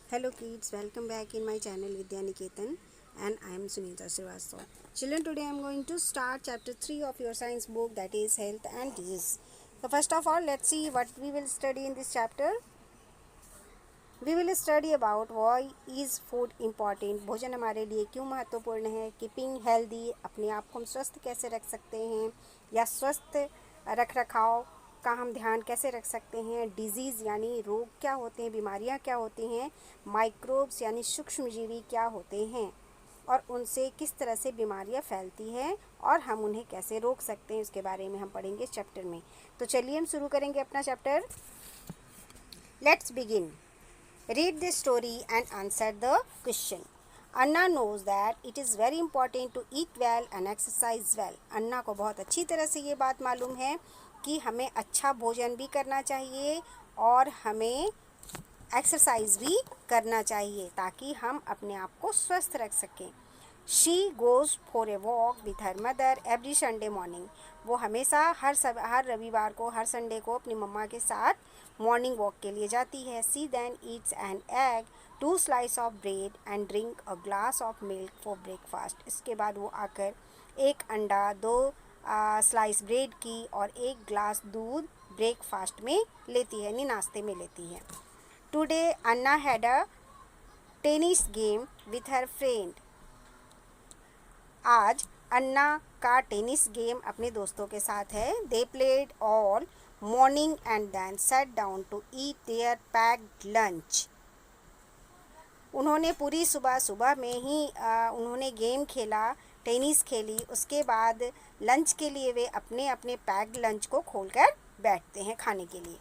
Hello kids, welcome back in my channel Vidya Niketan and I am Sunita Srivastava. Children, today I am going to start chapter 3 of your science book, that is health and disease. So first of all, let's see what we will study in this chapter. We will study about why is food important, भोजन हमारे लिए क्यों महत्वपूर्ण है, keeping healthy, अपने आप को हम स्वस्थ कैसे रख सकते हैं या स्वस्थ रख रखाव का हम ध्यान कैसे रख सकते हैं, डिजीज़ यानी रोग क्या होते हैं, बीमारियां क्या होती हैं, माइक्रोब्स यानी सूक्ष्मजीवी क्या होते हैं और उनसे किस तरह से बीमारियां फैलती हैं और हम उन्हें कैसे रोक सकते हैं, इसके बारे में हम पढ़ेंगे इस चैप्टर में। तो चलिए हम शुरू करेंगे अपना chapter. Let's begin. Read this story and answer the question. Anna knows that it is very important to eat well and exercise well. अन्ना को बहुत अच्छी तरह से ये बात मालूम है कि हमें अच्छा भोजन भी करना चाहिए और हमें एक्सरसाइज भी करना चाहिए ताकि हम अपने आप को स्वस्थ रख सकें। She goes for a walk with her mother every Sunday morning. वो हमेशा हर रविवार को, हर संडे को अपनी मम्मा के साथ मॉर्निंग वॉक के लिए जाती है। See then eats an egg, 2 slice of bread and drink a glass of milk for breakfast. इसके बाद वो आकर एक अंडा, 2 स्लाइस ब्रेड की और 1 ग्लास दूध ब्रेकफास्ट में लेती है, यानी नाश्ते में लेती है। Today Anna had a tennis game with her friend. आज अन्ना का टेनिस गेम अपने दोस्तों के साथ है। They played all morning and then set down to eat their packed lunch. उन्होंने पूरी सुबह में ही उन्होंने गेम खेला, टेनिस खेली, उसके बाद लंच के लिए वे अपने अपने पैक्ड लंच को खोलकर बैठते हैं खाने के लिए।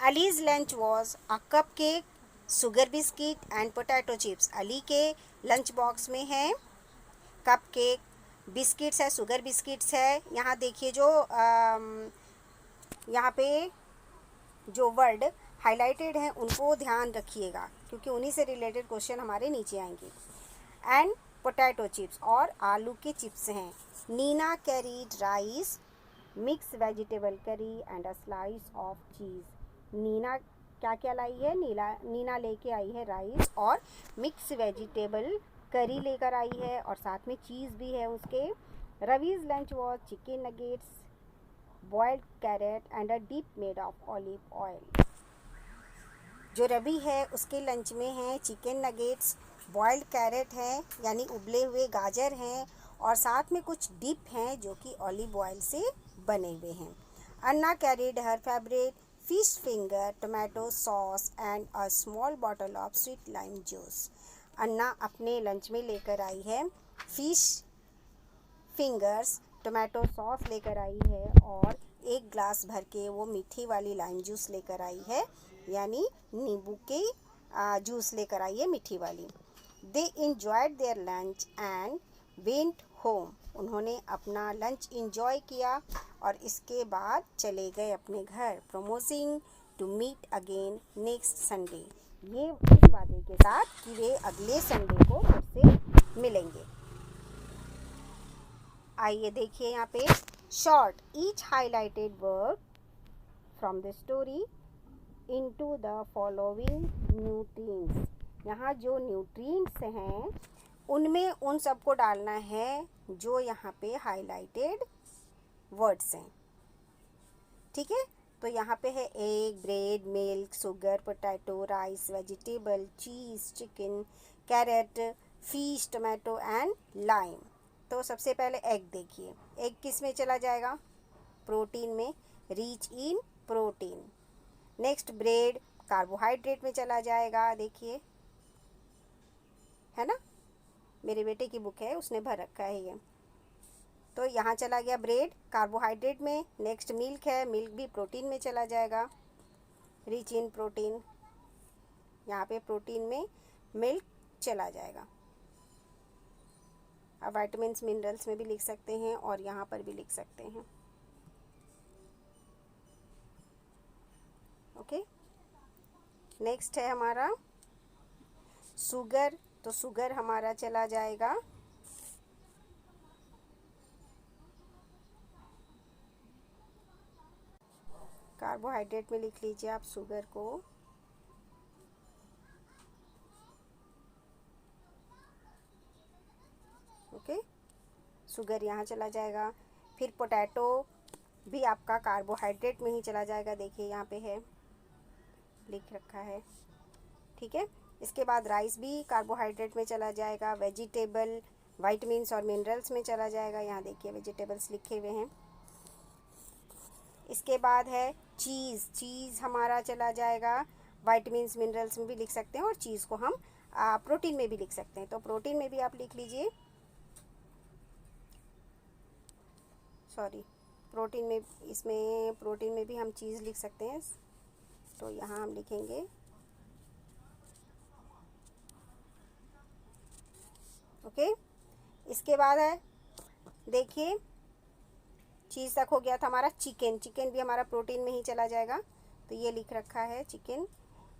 Allies lunch was a cup cake, sugar biscuit and potato chips. Ali के लंच बॉक्स में है कप केक, बिस्किट्स है, शुगर बिस्किट्स है। यहाँ देखिए जो यहाँ पे जो वर्ड हाईलाइटेड हैं उनको ध्यान रखिएगा क्योंकि उन्हीं से रिलेटेड क्वेश्चन हमारे नीचे आएंगे। एंड पोटैटो चिप्स और आलू के चिप्स हैं। Nina carried rice, mix vegetable curry and a slice of cheese. Nina क्या क्या लाई है? नीना लेके आई है राइस और मिक्स वेजिटेबल करी लेकर आई है और साथ में चीज़ भी है उसके। Ravi's lunch was chicken nuggets, boiled carrot and a dip made of olive oil. जो रवि है उसके लंच में है चिकन नगेट्स, बॉइल्ड कैरेट है यानी उबले हुए गाजर हैं और साथ में कुछ डिप हैं जो कि ऑलिव ऑयल से बने हुए हैं। Anna carried her favourite fish finger, tomato sauce and a small bottle of sweet lime juice. Anna अपने लंच में लेकर आई है फिश फिंगर्स, टोमेटो सॉस लेकर आई है और 1 ग्लास भर के वो मीठी वाली लाइम जूस लेकर आई है, यानी नींबू के जूस लेकर आई है मीठी वाली। They enjoyed their lunch and went home. उन्होंने अपना लंच इंजॉय किया और इसके बाद चले गए अपने घर। Promising to meet again next Sunday. ये इस वादे के साथ कि वे अगले संडे को फिर से मिलेंगे। आइए देखिए यहाँ पे short each highlighted word from the story into the following nutrients. यहाँ जो न्यूट्रिएंट्स हैं उनमें उन सबको डालना है जो यहाँ पे हाईलाइटेड वर्ड्स हैं, ठीक है। तो यहाँ पे है egg, bread, milk, sugar, potato, rice, vegetable, cheese, chicken, carrot, fish, tomato and lime. तो सबसे पहले एग देखिए, एग किस में चला जाएगा? प्रोटीन में, rich in protein. Next bread carbohydrate में चला जाएगा, देखिए है ना, मेरे बेटे की बुक है उसने भर रखा है ये। तो यहाँ चला गया ब्रेड कार्बोहाइड्रेट में। नेक्स्ट मिल्क है, मिल्क भी प्रोटीन में चला जाएगा, रिच इन प्रोटीन। यहाँ पे प्रोटीन में मिल्क चला जाएगा। अब विटामिन्स मिनरल्स में भी लिख सकते हैं और यहाँ पर भी लिख सकते हैं, ओके। नेक्स्ट है हमारा शुगर, तो शुगर हमारा चला जाएगा कार्बोहाइड्रेट में, लिख लीजिए आप शुगर को शुगर यहाँ चला जाएगा। फिर पोटैटो भी आपका कार्बोहाइड्रेट में ही चला जाएगा, देखिए यहाँ पे है, लिख रखा है, ठीक है। इसके बाद राइस भी कार्बोहाइड्रेट में चला जाएगा। वेजिटेबल विटामिन्स और मिनरल्स में चला जाएगा, यहाँ देखिए वेजिटेबल्स लिखे हुए हैं। इसके बाद है चीज़ हमारा चला जाएगा, विटामिन्स मिनरल्स में भी लिख सकते हैं, और चीज़ को हम प्रोटीन में भी लिख सकते हैं। तो प्रोटीन में भी आप लिख लीजिए, सॉरी प्रोटीन में, इसमें प्रोटीन में भी हम चीज़ लिख सकते हैं, तो यहाँ हम लिखेंगे ओके। इसके बाद है, देखिए चीज़ तक हो गया था हमारा। चिकन भी हमारा प्रोटीन में ही चला जाएगा, तो ये लिख रखा है चिकन।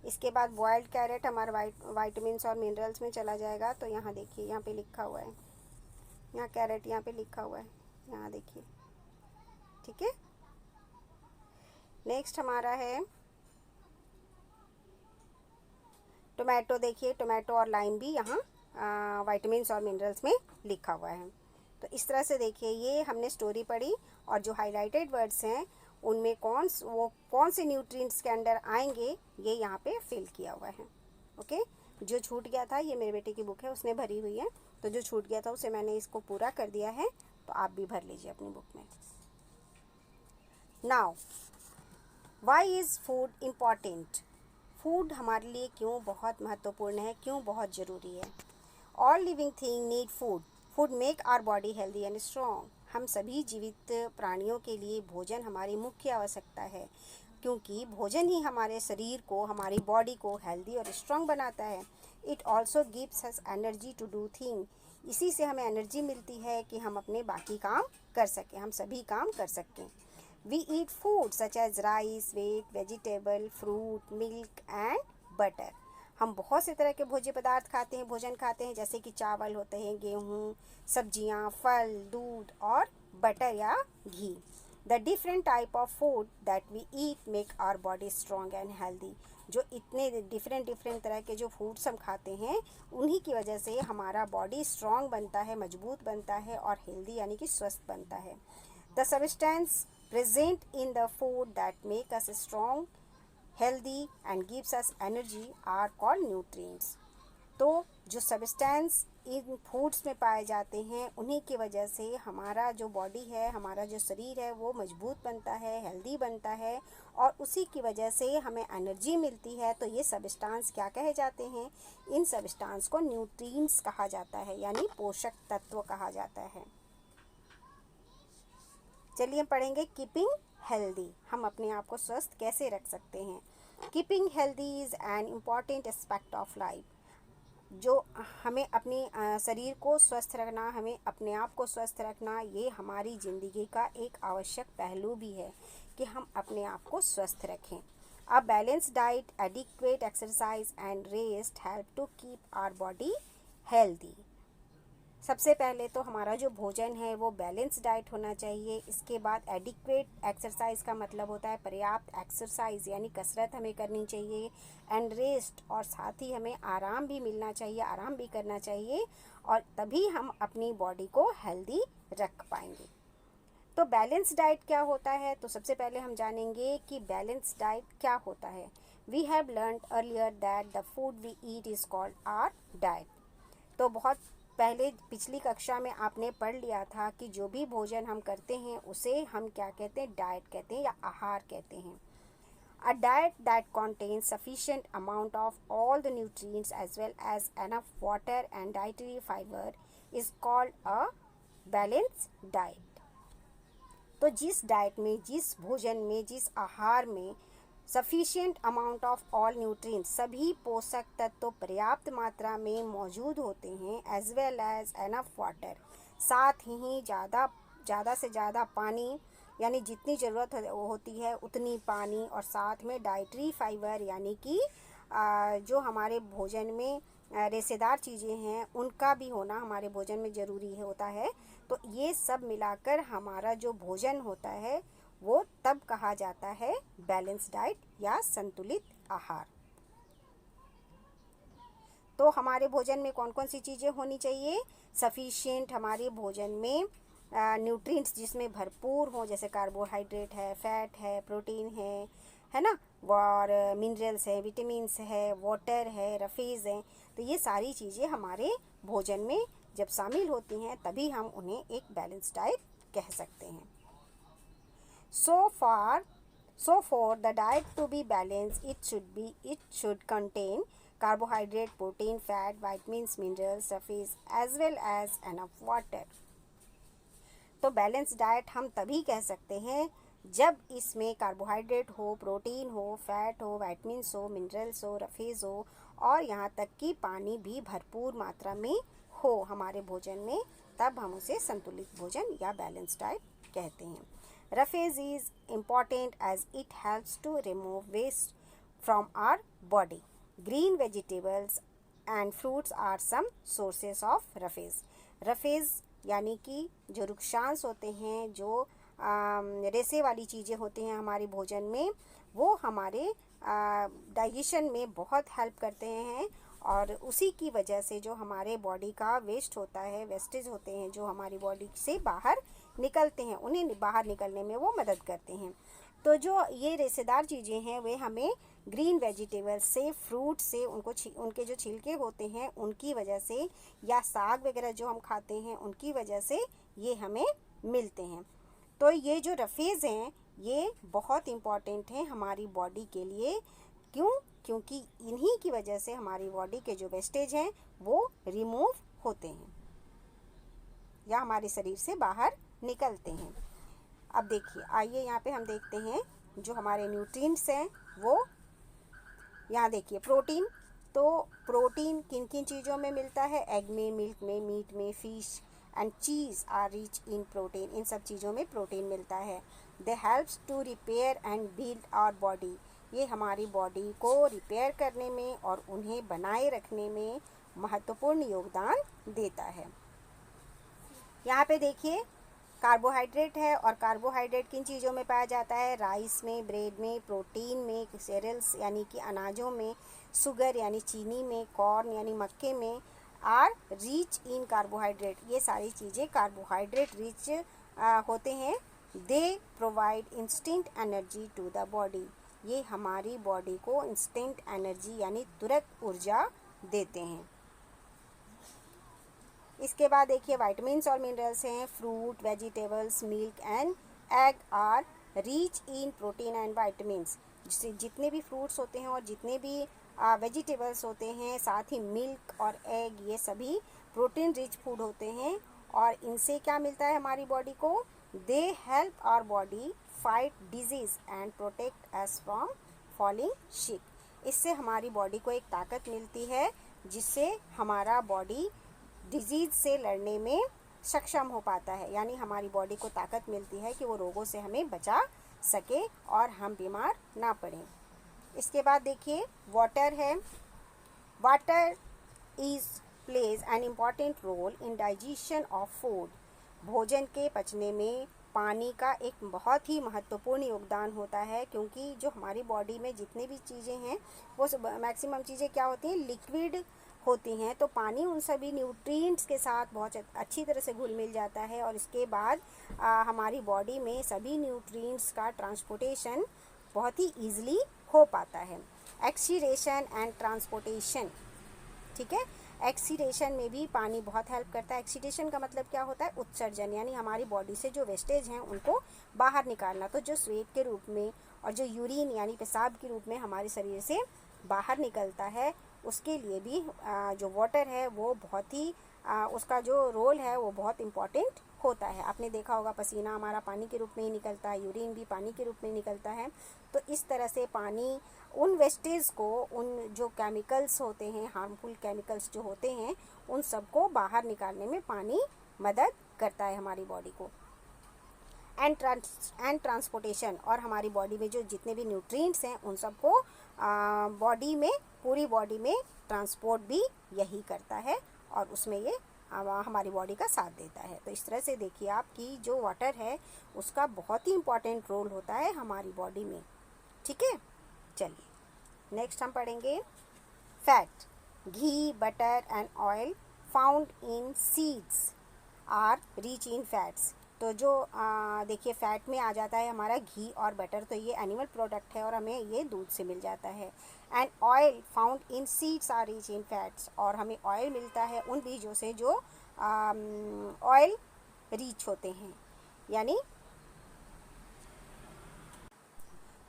इसके बाद बॉइल्ड कैरेट हमारा विटामिन्स और मिनरल्स में चला जाएगा, तो यहाँ देखिए यहाँ पे लिखा हुआ है, यहाँ कैरेट यहाँ पे लिखा हुआ है, यहाँ देखिए, ठीक है। नेक्स्ट हमारा है टोमेटो, देखिए टोमेटो और लाइम भी यहाँ विटामिन्स और मिनरल्स में लिखा हुआ है। तो इस तरह से देखिए ये हमने स्टोरी पढ़ी, और जो हाइलाइटेड वर्ड्स हैं उनमें कौन से न्यूट्रिएंट्स के अंडर आएंगे ये यहाँ पे फिल किया हुआ है, ओके। जो छूट गया था, ये मेरे बेटे की बुक है, उसने भरी हुई है, तो जो छूट गया था उसे मैंने इसको पूरा कर दिया है, तो आप भी भर लीजिए अपनी बुक में। Now why is food important? Food हमारे लिए क्यों बहुत महत्वपूर्ण है, क्यों बहुत ज़रूरी है? All living thing need food. Food make our body healthy and strong. हम सभी जीवित प्राणियों के लिए भोजन हमारी मुख्य आवश्यकता है, क्योंकि भोजन ही हमारे शरीर को, हमारी बॉडी को हेल्दी और स्ट्रॉन्ग बनाता है। It also gives us energy to do thing. इसी से हमें एनर्जी मिलती है कि हम अपने बाकी काम कर सकें, हम सभी काम कर सकें। We eat food such as rice, wheat, vegetable, fruit, milk and butter. हम बहुत से तरह के भोज्य पदार्थ खाते हैं, भोजन खाते हैं, जैसे कि चावल होते हैं, गेहूँ, सब्जियाँ, फल, दूध और बटर या घी। The different type of food that we eat make our body strong and healthy. जो इतने डिफरेंट तरह के जो फूड्स हम खाते हैं, उन्हीं की वजह से हमारा बॉडी स्ट्रॉन्ग बनता है, मजबूत बनता है और हेल्दी यानी कि स्वस्थ बनता है। The substance present in the food that make us strong, healthy and gives us energy are called nutrients. तो जो सब्सटेंस इन फूड्स में पाए जाते हैं, उन्हीं की वजह से हमारा जो बॉडी है, हमारा जो शरीर है, वो मजबूत बनता है, हेल्दी बनता है, और उसी की वजह से हमें एनर्जी मिलती है। तो ये सब्सटेंस क्या कहे जाते हैं? इन सब्सटेंस को न्यूट्रिएंट्स कहा जाता है, यानी पोषक तत्व कहा जाता है। चलिए हम पढ़ेंगे कीपिंग हेल्दी। हम अपने आप को स्वस्थ कैसे रख सकते हैं? Keeping healthy is an important aspect of life. जो हमें अपनी शरीर को स्वस्थ रखना, हमें अपने आप को स्वस्थ रखना, ये हमारी ज़िंदगी का एक आवश्यक पहलू भी है कि हम अपने आप को स्वस्थ रखें। A balance diet, adequate exercise and rest help to keep our body healthy. सबसे पहले तो हमारा जो भोजन है वो बैलेंस डाइट होना चाहिए। इसके बाद एडिक्वेट एक्सरसाइज का मतलब होता है पर्याप्त एक्सरसाइज, यानी कसरत हमें करनी चाहिए। एंड रेस्ट, और साथ ही हमें आराम भी मिलना चाहिए, आराम भी करना चाहिए, और तभी हम अपनी बॉडी को हेल्दी रख पाएंगे। तो बैलेंस डाइट क्या होता है? तो सबसे पहले हम जानेंगे कि बैलेंस डाइट क्या होता है। We have learned earlier that the food we eat is called our diet. तो बहुत पहले पिछली कक्षा में आपने पढ़ लिया था कि जो भी भोजन हम करते हैं उसे हम क्या कहते हैं? डाइट कहते हैं या आहार कहते हैं। A diet that contains sufficient amount of all the nutrients as well as enough water and dietary fiber is called a balanced diet. तो जिस डाइट में, जिस भोजन में, जिस आहार में sufficient amount of all nutrient, सभी पोषक तत्व पर्याप्त मात्रा में मौजूद होते हैं, as well as enough water, साथ ही ज़्यादा से ज़्यादा पानी, यानी जितनी ज़रूरत होती है उतनी पानी, और साथ में डाइटरी फाइबर यानी कि जो हमारे भोजन में रेशेदार चीज़ें हैं उनका भी होना हमारे भोजन में ज़रूरी होता है। तो ये सब मिलाकर हमारा जो भोजन होता है वो तब कहा जाता है बैलेंस डाइट या संतुलित आहार। तो हमारे भोजन में कौन कौन सी चीज़ें होनी चाहिए? सफिशिएंट हमारे भोजन में न्यूट्रिएंट्स जिसमें भरपूर हो, जैसे कार्बोहाइड्रेट है, फैट है, प्रोटीन है ना, और मिनरल्स है, विटामिन्स है, वाटर है, रफीज़ हैं। तो ये सारी चीज़ें हमारे भोजन में जब शामिल होती हैं तभी हम उन्हें एक बैलेंस डाइट कह सकते हैं। So for the diet to be balanced, it should contain carbohydrate, protein, fat, vitamins, minerals, surface as well as enough water. तो बैलेंस डाइट हम तभी कह सकते हैं जब इसमें कार्बोहाइड्रेट हो, प्रोटीन हो, फैट हो, विटामिन्स हो, मिनरल्स हो, रफीज़ हो और यहाँ तक कि पानी भी भरपूर मात्रा में हो हमारे भोजन में, तब हम उसे संतुलित भोजन या बैलेंस डाइट कहते हैं। Roughage is important as it helps to remove waste from our body. Green vegetables and fruits are some sources of roughage. Roughage यानी कि जो रुक्षांश होते हैं, जो रेसे वाली चीज़ें होती हैं हमारे भोजन में, वो हमारे डाइजेशन में बहुत हेल्प करते हैं और उसी की वजह से जो हमारे बॉडी का वेस्ट होता है, वेस्टेज होते हैं जो हमारी बॉडी से बाहर निकलते हैं, उन्हें बाहर निकलने में वो मदद करते हैं। तो जो ये रेसेदार चीज़ें हैं वे हमें ग्रीन वेजिटेबल्स से, फ्रूट से, उनके जो छिलके होते हैं उनकी वजह से, या साग वगैरह जो हम खाते हैं उनकी वजह से ये हमें मिलते हैं। तो ये जो रफीज़ हैं ये बहुत इम्पॉर्टेंट हैं हमारी बॉडी के लिए। क्यों? क्योंकि इन्हीं की वजह से हमारी बॉडी के जो वेस्टेज हैं वो रिमूव होते हैं या हमारे शरीर से बाहर निकलते हैं। अब देखिए, आइए यहाँ पे हम देखते हैं जो हमारे न्यूट्रिएंट्स हैं वो। यहाँ देखिए प्रोटीन, तो प्रोटीन किन किन चीज़ों में मिलता है? एग में, मिल्क में, मीट में, fish and cheese are rich in protein. इन सब चीज़ों में प्रोटीन मिलता है। They helps to repair and build our body. ये हमारी बॉडी को रिपेयर करने में और उन्हें बनाए रखने में महत्वपूर्ण योगदान देता है। यहाँ पे देखिए कार्बोहाइड्रेट है, और कार्बोहाइड्रेट किन चीज़ों में पाया जाता है? राइस में, ब्रेड में, प्रोटीन में, सेरेल्स यानी कि अनाजों में, शुगर यानी चीनी में, कॉर्न यानी मक्के में, आर रिच इन कार्बोहाइड्रेट। ये सारी चीज़ें कार्बोहाइड्रेट रिच होते हैं। They provide instant energy to the body. ये हमारी बॉडी को इंस्टेंट एनर्जी यानी तुरंत ऊर्जा देते हैं। इसके बाद देखिए विटामिन्स और मिनरल्स हैं। Fruit, vegetables, milk and egg are rich in protein and vitamins. जितने भी फ्रूट्स होते हैं और जितने भी वेजिटेबल्स होते हैं, साथ ही मिल्क और एग, ये सभी प्रोटीन रिच फूड होते हैं। और इनसे क्या मिलता है हमारी बॉडी को? They help our body fight disease and protect us from falling sick. इससे हमारी बॉडी को एक ताकत मिलती है जिससे हमारा बॉडी डिजीज़ से लड़ने में सक्षम हो पाता है। यानी हमारी बॉडी को ताकत मिलती है कि वो रोगों से हमें बचा सके और हम बीमार ना पड़ें। इसके बाद देखिए वाटर है। Water is plays an important role in digestion of food. भोजन के पचने में पानी का एक बहुत ही महत्वपूर्ण योगदान होता है, क्योंकि जो हमारी बॉडी में जितनी भी चीज़ें हैं वो मैक्सिमम चीज़ें क्या होती हैं? लिक्विड होती हैं। तो पानी उन सभी न्यूट्रिएंट्स के साथ बहुत अच्छी तरह से घुल मिल जाता है और इसके बाद हमारी बॉडी में सभी न्यूट्रिएंट्स का ट्रांसपोर्टेशन बहुत ही ईजिली हो पाता है। एक्सीडेशन एंड ट्रांसपोर्टेशन, ठीक है। एक्सीडेशन में भी पानी बहुत हेल्प करता है। एक्सीडेशन का मतलब क्या होता है? उत्सर्जन, यानी हमारी बॉडी से जो वेस्टेज हैं उनको बाहर निकालना। तो जो स्वेट के रूप में और जो यूरिन यानी पेशाब के रूप में हमारे शरीर से बाहर निकलता है, उसके लिए भी जो वाटर है वो बहुत ही उसका जो रोल है वो बहुत इम्पॉर्टेंट होता है। आपने देखा होगा पसीना हमारा पानी के रूप में ही निकलता है, यूरिन भी पानी के रूप में निकलता है। तो इस तरह से पानी उन वेस्टेज को, उन जो केमिकल्स होते हैं, हार्मफुल केमिकल्स जो होते हैं, उन सबको बाहर निकालने में पानी मदद करता है हमारी बॉडी को। एंड ट्रांसपोर्टेशन, और हमारी बॉडी में जो जितने भी न्यूट्रिएंट्स हैं उन सबको बॉडी में, पूरी बॉडी में ट्रांसपोर्ट भी यही करता है और उसमें ये हमारी बॉडी का साथ देता है। तो इस तरह से देखिए आप कि जो वाटर है उसका बहुत ही इम्पॉर्टेंट रोल होता है हमारी बॉडी में, ठीक है। चलिए नेक्स्ट हम पढ़ेंगे fat. Ghee, butter and oil found in seeds are rich in fats. तो जो देखिए फैट में आ जाता है हमारा घी और बटर, तो ये एनिमल प्रोडक्ट है और हमें ये दूध से मिल जाता है। And oil found in seeds are rich in fats, और हमें ऑयल मिलता है उन बीजों से जो ऑयल रिच होते हैं, यानी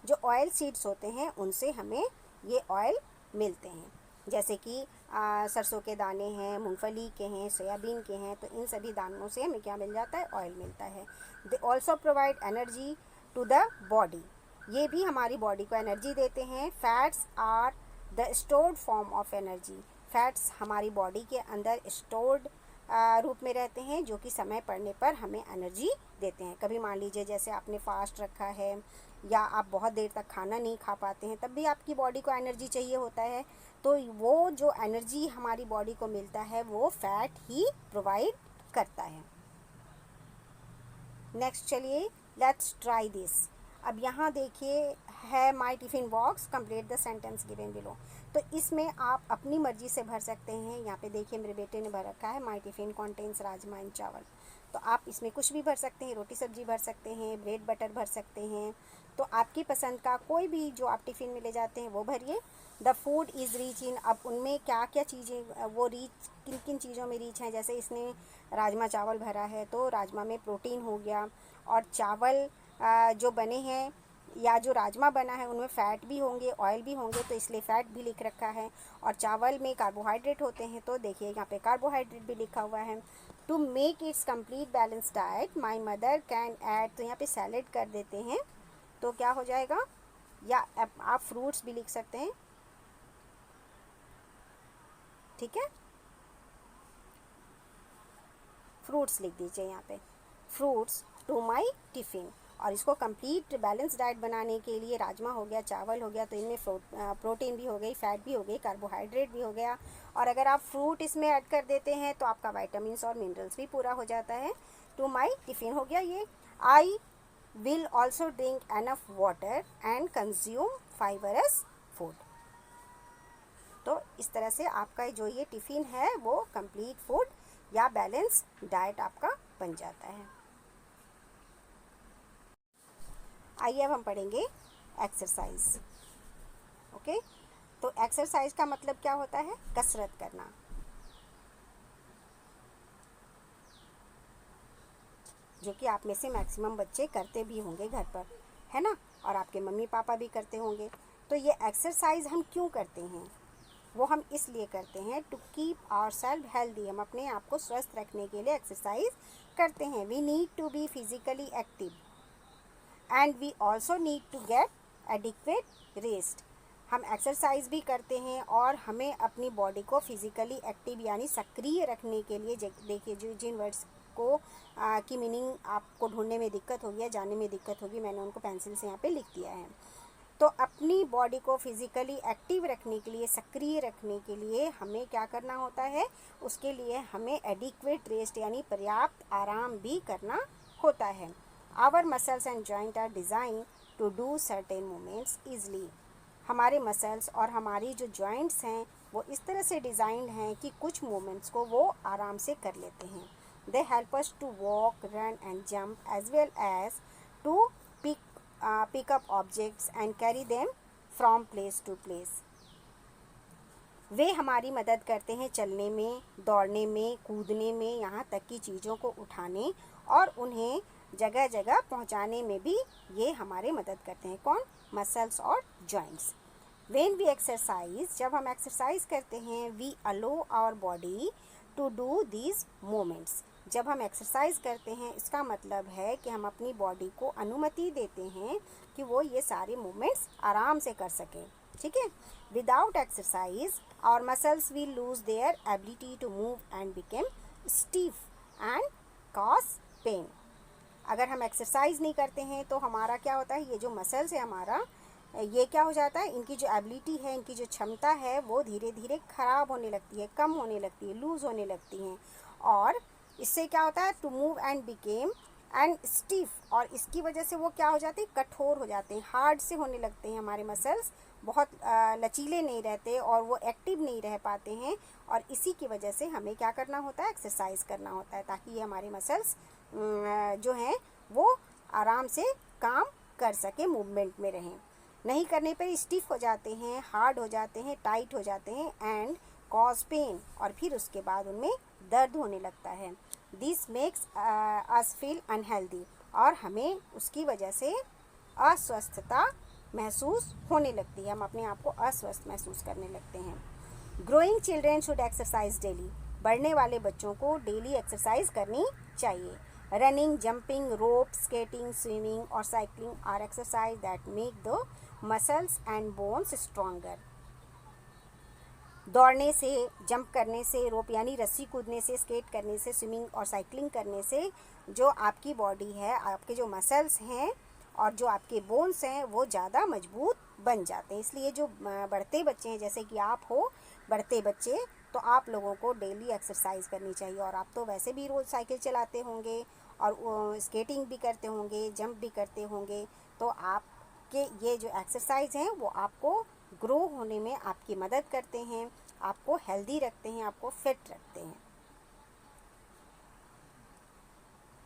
जो ऑयल सीड्स होते हैं उनसे हमें ये ऑयल मिलते हैं। जैसे कि सरसों के दाने हैं, मूंगफली के हैं, सोयाबीन के हैं, तो इन सभी दानों से हमें क्या मिल जाता है, ऑयल मिलता है। They also provide energy to the body, ये भी हमारी बॉडी को एनर्जी देते हैं। Fats are the stored form of energy, fats हमारी बॉडी के अंदर स्टोर्ड रूप में रहते हैं, जो कि समय पड़ने पर हमें एनर्जी देते हैं। कभी मान लीजिए जैसे आपने फास्ट रखा है या आप बहुत देर तक खाना नहीं खा पाते हैं, तब भी आपकी बॉडी को एनर्जी चाहिए होता है, तो वो जो एनर्जी हमारी बॉडी को मिलता है वो फैट ही प्रोवाइड करता है। नेक्स्ट चलिए, लेट्स ट्राई दिस। अब यहाँ देखिए है my tiffin box, complete the sentence given below. तो इसमें आप अपनी मर्जी से भर सकते हैं। यहाँ पे देखिए मेरे बेटे ने भर रखा है my tiffin contains rajma and चावल, तो आप इसमें कुछ भी भर सकते हैं, रोटी सब्जी भर सकते हैं, ब्रेड बटर भर सकते हैं, तो आपकी पसंद का कोई भी जो आप टिफ़िन में ले जाते हैं वो भरिए। The food is rich in, अब उनमें क्या क्या चीज़ें वो रिच, किन किन चीज़ों में रिच हैं। जैसे इसने राजमा चावल भरा है तो राजमा में प्रोटीन हो गया, और चावल जो बने हैं या जो राजमा बना है उनमें फ़ैट भी होंगे, ऑयल भी होंगे, तो इसलिए फ़ैट भी लिख रखा है। और चावल में कार्बोहाइड्रेट होते हैं, तो देखिए यहाँ पे कार्बोहाइड्रेट भी लिखा हुआ है। To make its complete balance diet my mother can add, तो यहाँ पे सैलेड कर देते हैं तो क्या हो जाएगा, या आप फ्रूट्स भी लिख सकते हैं, ठीक है, फ्रूट्स लिख दीजिए यहाँ पे, फ्रूट्स टू माई टिफ़िन। और इसको कंप्लीट बैलेंस डाइट बनाने के लिए राजमा हो गया, चावल हो गया, तो इनमें प्रोटीन भी हो गई, फैट भी हो गई, कार्बोहाइड्रेट भी हो गया, और अगर आप फ्रूट इसमें ऐड कर देते हैं तो आपका वाइटामिन और मिनरल्स भी पूरा हो जाता है। टू माई टिफ़िन हो गया ये। I will also drink enough water and consume fibrous food. तो इस तरह से आपका जो ये टिफ़िन है वो कंप्लीट फूड या बैलेंस डाइट आपका बन जाता है। आइए अब हम पढ़ेंगे एक्सरसाइज। ओके, तो एक्सरसाइज का मतलब क्या होता है, कसरत करना। जो कि आप में से मैक्सिमम बच्चे करते भी होंगे घर पर, है ना, और आपके मम्मी पापा भी करते होंगे। तो ये एक्सरसाइज हम क्यों करते हैं, वो हम इसलिए करते हैं to keep our self healthy, हम अपने आप को स्वस्थ रखने के लिए एक्सरसाइज करते हैं। We need to be physically active and we also need to get adequate rest. हम एक्सरसाइज भी करते हैं और हमें अपनी बॉडी को फिजिकली एक्टिव यानी सक्रिय रखने के लिए, देखिए जो जिन वर्ड्स को की मीनिंग आपको ढूंढने में दिक्कत होगी या जानने में दिक्कत होगी, मैंने उनको पेंसिल से यहाँ पे लिख दिया है। तो अपनी बॉडी को फिज़िकली एक्टिव रखने के लिए, सक्रिय रखने के लिए हमें क्या करना होता है, उसके लिए हमें एडिक्वेट रेस्ट यानी पर्याप्त आराम भी करना होता है। Our muscles and joint are design to do certain movements easily. हमारे मसल्स और हमारी जो जॉइंट्स हैं वो इस तरह से डिज़ाइंड हैं कि कुछ मूवमेंट्स को वो आराम से कर लेते हैं। They help us to walk, run and jump as well as to pick up objects and carry them from place to place। वे हमारी मदद करते हैं चलने में, दौड़ने में, कूदने में, यहाँ तक कि चीज़ों को उठाने और उन्हें जगह जगह पहुँचाने में भी ये हमारे मदद करते हैं। कौन, मसल्स और जॉइंट्स। व्हेन वी एक्सरसाइज, जब हम एक्सरसाइज करते हैं, we allow our body to do these movements. जब हम एक्सरसाइज करते हैं इसका मतलब है कि हम अपनी बॉडी को अनुमति देते हैं कि वो ये सारे मूवमेंट्स आराम से कर सकें, ठीक है। Without exercise our muscles will lose their ability to move and became stiff and cause pain. अगर हम एक्सरसाइज नहीं करते हैं तो हमारा क्या होता है, ये जो मसल्स है हमारा, ये क्या हो जाता है, इनकी जो एबिलिटी है, इनकी जो क्षमता है वो धीरे धीरे ख़राब होने लगती है, कम होने लगती है, लूज़ होने लगती हैं। और इससे क्या होता है, to move and became and stiff, और इसकी वजह से वो क्या हो जाते हैं, कठोर हो जाते हैं, हार्ड से होने लगते हैं। हमारे मसल्स बहुत लचीले नहीं रहते और वो एक्टिव नहीं रह पाते हैं, और इसी की वजह से हमें क्या करना होता है, एक्सरसाइज करना होता है ताकि ये हमारे मसल्स जो हैं वो आराम से काम कर सके, मूवमेंट में रहें। नहीं करने पर स्टिफ हो जाते हैं, हार्ड हो जाते हैं, टाइट हो जाते हैं एंड कॉज पेन, और फिर उसके बाद उनमें दर्द होने लगता है। This makes us feel unhealthy, और हमें उसकी वजह से अस्वस्थता महसूस होने लगती है, हम अपने आप को अस्वस्थ महसूस करने लगते हैं। Growing children should exercise daily, बढ़ने वाले बच्चों को डेली एक्सरसाइज करनी चाहिए। Running, jumping, rope, skating, swimming और cycling are exercise that make the muscles and bones stronger. दौड़ने से, जंप करने से, रोप यानी रस्सी कूदने से, स्केट करने से, स्विमिंग और साइकिलिंग करने से जो आपकी बॉडी है, आपके जो मसल्स हैं और जो आपके बोन्स हैं वो ज़्यादा मजबूत बन जाते हैं। इसलिए जो बढ़ते बच्चे हैं, जैसे कि आप हो बढ़ते बच्चे, तो आप लोगों को डेली एक्सरसाइज करनी चाहिए। और आप तो वैसे भी रोज़ साइकिल चलाते होंगे और स्केटिंग भी करते होंगे, जंप भी करते होंगे, तो आपके ये जो एक्सरसाइज हैं वो आपको ग्रो होने में आपकी मदद करते हैं, आपको हेल्दी रखते हैं, आपको फिट रखते हैं।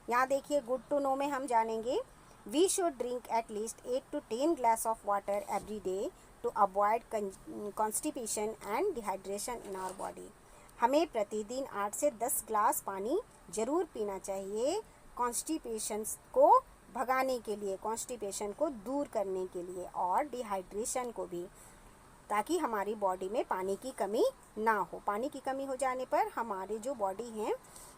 यहाँ देखिए, गुड टू नो में हम जानेंगे, we should drink at least 8 to 10 glass of water every day to avoid constipation and dehydration in our body. हमें प्रतिदिन 8 से 10 ग्लास पानी जरूर पीना चाहिए, कॉन्स्टिपेशन को भगाने के लिए, कॉन्स्टिपेशन को दूर करने के लिए, और डिहाइड्रेशन को भी, ताकि हमारी बॉडी में पानी की कमी ना हो। पानी की कमी हो जाने पर हमारे जो बॉडी हैं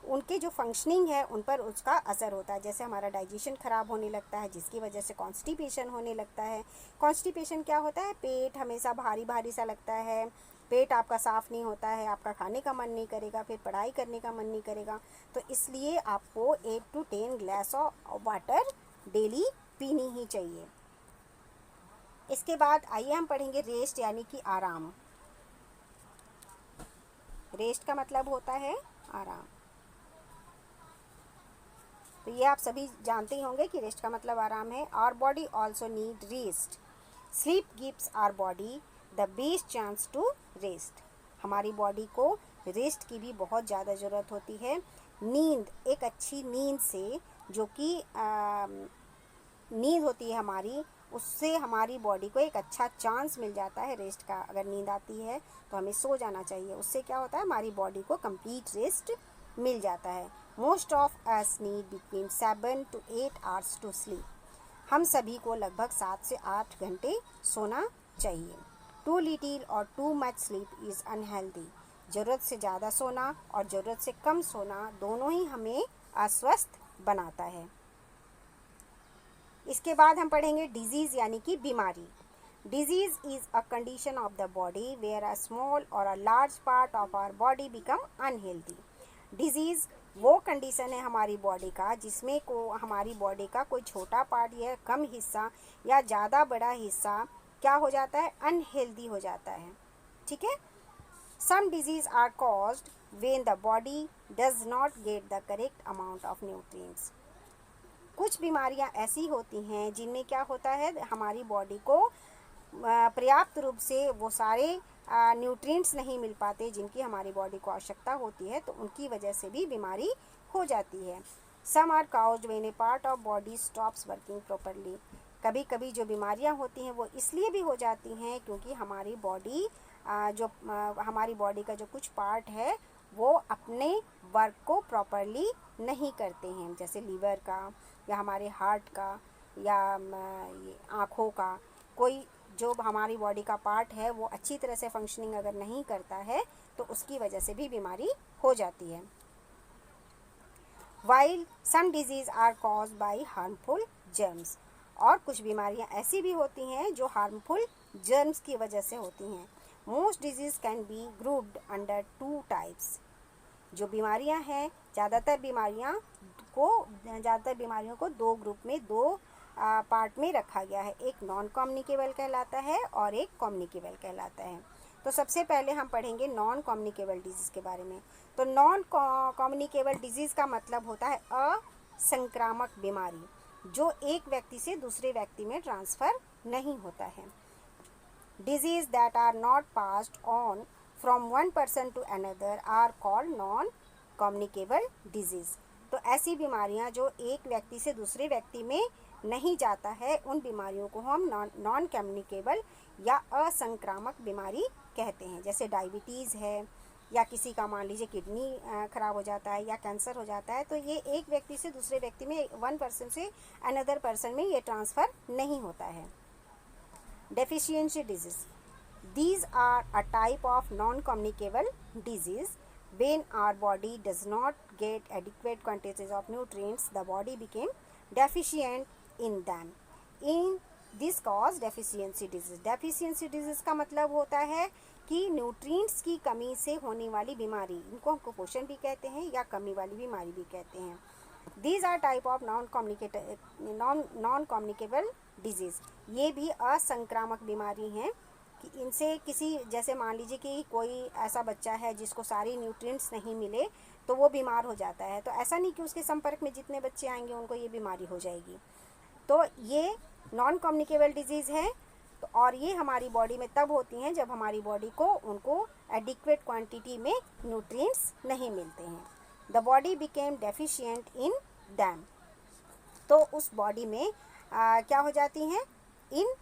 उनके जो फंक्शनिंग है उन पर उसका असर होता है। जैसे हमारा डाइजेशन ख़राब होने लगता है, जिसकी वजह से कॉन्स्टिपेशन होने लगता है। कॉन्स्टिपेशन क्या होता है? पेट हमेशा भारी भारी सा लगता है, पेट आपका साफ़ नहीं होता है, आपका खाने का मन नहीं करेगा, फिर पढ़ाई करने का मन नहीं करेगा। तो इसलिए आपको 8 to 10 glass of water daily पीनी ही चाहिए। इसके बाद आइए हम पढ़ेंगे रेस्ट यानी कि आराम। रेस्ट का मतलब होता है आराम। तो ये आप सभी जानते ही होंगे कि रेस्ट का मतलब आराम है। Our body also need rest, sleep gives our body the best chance to rest. हमारी बॉडी को रेस्ट की भी बहुत ज़्यादा ज़रूरत होती है। नींद, एक अच्छी नींद से, जो कि नींद होती है हमारी, उससे हमारी बॉडी को एक अच्छा चांस मिल जाता है रेस्ट का। अगर नींद आती है तो हमें सो जाना चाहिए, उससे क्या होता है, हमारी बॉडी को कंप्लीट रेस्ट मिल जाता है। Most of us need between 7 to 8 hours to sleep. हम सभी को लगभग 7 से 8 घंटे सोना चाहिए। टू लिटिल और too much sleep is unhealthy. ज़रूरत से ज़्यादा सोना और ज़रूरत से कम सोना दोनों ही हमें अस्वस्थ बनाता है। इसके बाद हम पढ़ेंगे डिजीज़ यानी कि बीमारी। Disease is a condition of the body where a small or a large part of our body become unhealthy. Disease वो कंडीशन है हमारी बॉडी का जिसमें को हमारी बॉडी का कोई छोटा पार्ट या कम हिस्सा या ज़्यादा बड़ा हिस्सा क्या हो जाता है, अनहेल्दी हो जाता है। ठीक है। Some disease are caused when the body does not get the correct amount of nutrients. कुछ बीमारियां ऐसी होती हैं जिनमें क्या होता है, हमारी बॉडी को पर्याप्त रूप से वो सारे न्यूट्रिएंट्स नहीं मिल पाते जिनकी हमारी बॉडी को आवश्यकता होती है, तो उनकी वजह से भी बीमारी हो जाती है। Some are caused when a part of body stops working properly. कभी कभी जो बीमारियां होती हैं वो इसलिए भी हो जाती हैं क्योंकि हमारी बॉडी हमारी बॉडी का जो कुछ पार्ट है वो अपने वर्क को प्रॉपरली नहीं करते हैं, जैसे लीवर का या हमारे हार्ट का या आँखों का। कोई जो हमारी बॉडी का पार्ट है वो अच्छी तरह से फंक्शनिंग अगर नहीं करता है तो उसकी वजह से भी बीमारी हो जाती है। While some disease are cause by harmful germs. और कुछ बीमारियां ऐसी भी होती हैं जो हार्मफुल जर्म्स की वजह से होती हैं। Most disease can be grouped under 2 types. जो बीमारियां हैं, ज़्यादातर बीमारियों को 2 ग्रुप में, 2 पार्ट में रखा गया है। एक नॉन कम्युनिकेबल कहलाता है और एक कम्युनिकेबल कहलाता है। तो सबसे पहले हम पढ़ेंगे नॉन कम्युनिकेबल डिजीज़ के बारे में। तो नॉन कम्युनिकेबल डिजीज़ का मतलब होता है असंक्रामक बीमारी, जो एक व्यक्ति से दूसरे व्यक्ति में ट्रांसफ़र नहीं होता है। Diseases that are not passed on from one person to another are called non communicable diseases. तो ऐसी बीमारियां जो एक व्यक्ति से दूसरे व्यक्ति में नहीं जाता है, उन बीमारियों को हम नॉन कम्युनिकेबल या असंक्रामक बीमारी कहते हैं। जैसे डायबिटीज़ है, या किसी का मान लीजिए किडनी खराब हो जाता है या कैंसर हो जाता है, तो ये एक व्यक्ति से दूसरे व्यक्ति में, वन पर्सन से अनदर पर्सन में ये ट्रांसफ़र नहीं होता है। Deficiency disease, these are a type of non-communicable disease. When our body does not get adequate quantities of nutrients, the body became deficient in them. In this cause deficiency disease. Deficiency disease का मतलब होता है कि nutrients की कमी से होने वाली बीमारी, इनको हम कुपोषण भी कहते हैं या कमी वाली बीमारी भी कहते हैं। These are type of non-communicable disease. ये भी असंक्रामक बीमारी हैं कि इनसे किसी, जैसे मान लीजिए कि कोई ऐसा बच्चा है जिसको सारी न्यूट्रिएंट्स नहीं मिले तो वो बीमार हो जाता है, तो ऐसा नहीं कि उसके संपर्क में जितने बच्चे आएंगे उनको ये बीमारी हो जाएगी। तो ये नॉन कम्युनिकेबल डिजीज़ है। तो और ये हमारी बॉडी में तब होती हैं जब हमारी बॉडी को उनको एडिक्वेट क्वांटिटी में न्यूट्रिएंट्स नहीं मिलते हैं। The body became deficient in them, तो उस बॉडी में क्या हो जाती हैं, इन